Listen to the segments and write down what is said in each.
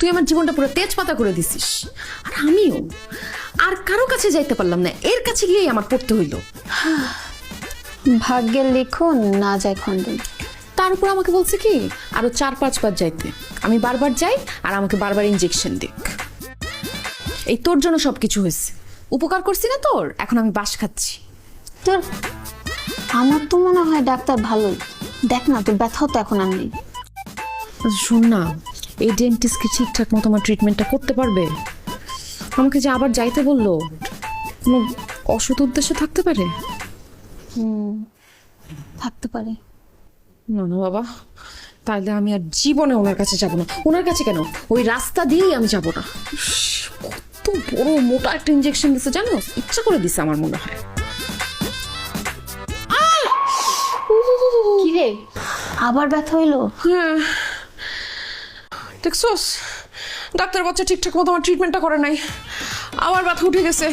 তুই আমার জীবনটা পুরো তেজপাতা করে দিছিস। আর আমিও আর কারো কাছে যাইতে পারলাম না, এর কাছে গিয়েই আমার পড়তে হইলো। ভাগ্যের লিখন না যায় খণ্ডন। তার উপর আমাকে বলছে কি আরো 4-5 বার যাইতে। আমি বারবার যাই আর আমাকে বারবার ইনজেকশন দিক। এই তোর জন্য সবকিছু হয়েছে, উপকার করছি না তোর, এখন আমি বাস খাচ্ছি। তোর আমার তো মনে হয় ডাক্তার ভালোই, দেখ না তোর ব্যথাও তো এখন আর নেই। শোন না, এই ডেন্টিস্ট কি ঠিকঠাক মতো আমার ট্রিটমেন্টটা করতে পারবে? আমাকে যে আবার যাইতে বললো, কোনো অসৎ উদ্দেশ্য থাকতে পারে? থাকতে পারে। না না বাবা, তাহলে আমি আর জীবনে ওনার কাছে যাব না। ওনার কাছে কেন, ওই রাস্তা দিয়েই আমি যাব না। কত বড় মোটা একটা ইনজেকশন দিছে জানো, ইচ্ছা করে দিছে আমার মনে হয়। কি রে, আবার ব্যথা হইলো? হ্যাঁ দেখছোস, ডাক্তার বাচ্চা ঠিকঠাক মতো আমার ট্রিটমেন্টটা করে নাই, আবার ব্যথা উঠে গেছে।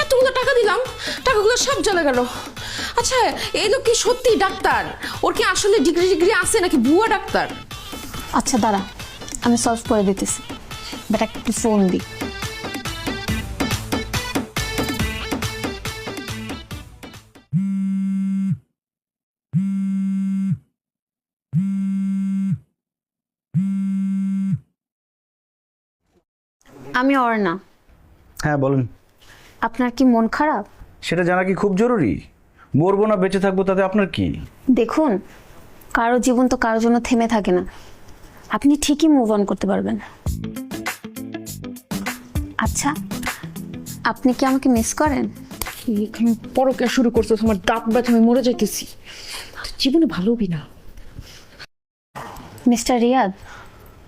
এতগুলো টাকা দিলাম, টাকাগুলো সব চলে গেল। আচ্ছা এই লোক কি সত্যি ডাক্তার? ওর কি আসলে ডিগ্রি আছে নাকি ভুয়া ডাক্তার? আচ্ছা দাঁড়া, আমি সলভ করে দিতেছি, বাট একটু ফোন দি। আমি অর্ণা। হ্যাঁ বলেন। আপনার কি মন খারাপ? সেটা জানা কি খুব জরুরি? মরবো না বেঁচে থাকবো তাতে আপনার কি? দেখুন, কারো জীবন তো কারোর জন্য থেমে থাকে না, আপনি ঠিকই মুভ অন করতে পারবেন। আচ্ছা, আপনি কি আমাকে মিস করেন? এখানে পরকিয়া শুরু করছো, তোমার দাঁত ব্যথা, আমি মরে যাইতেছি। তুই জীবনে ভালোবি না। মিস্টার রিয়াদ,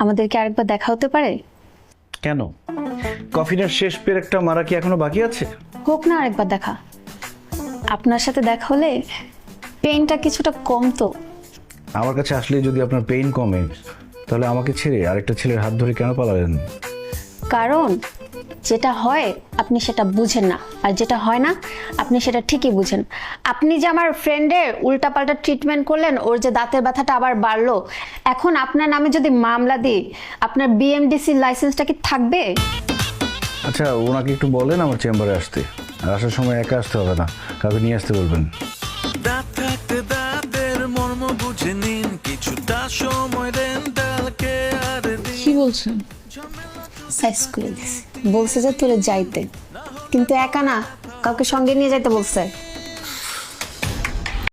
আমাদেরকে আরেকবার দেখা হতে পারে? কেন, কফিনের শেষ পেরেকটা মারা কি এখনো বাকি আছে? হোক না আরেকবার দেখা, আপনার সাথে দেখা হলে পেইনটা কিছুটা কমতো। আমার কাছে আসলে যদি আপনার পেইন কমে, তাহলে আমাকে ছেড়ে আরেকটা ছেলের হাত ধরে কেন পালালেন? কারণ যেটা হয় আপনি সেটা বুঝেন না, আর যেটা হয় না আপনি সেটা ঠিকই বুঝেন। আপনি যে আমার ফ্রেন্ডের উল্টাপাল্টা ট্রিটমেন্ট করলেন, ওর যে দাঁতের ব্যথাটা আবার বাড়লো, এখন আপনার নামে যদি মামলা দিই, আপনার বিএমডিসির লাইসেন্সটা কি থাকবে? আচ্ছা ওনাকে একটু বলেন আমার চেম্বারে আসতে, আর আসার সময় একা আসতে হবে না, কাউকে নিয়ে আসতে বলবেন। দাঁত থাকতে দাঁতের মর্ম বুঝে নিন, কিছুটা সময় দেন কালকে আর দিন। কি বলছেন? সাইজ করে দিছি, বলছে যে তোরে যাইতে, কিন্তু একা না, কাউকে সঙ্গে নিয়ে যাইতে বলছে।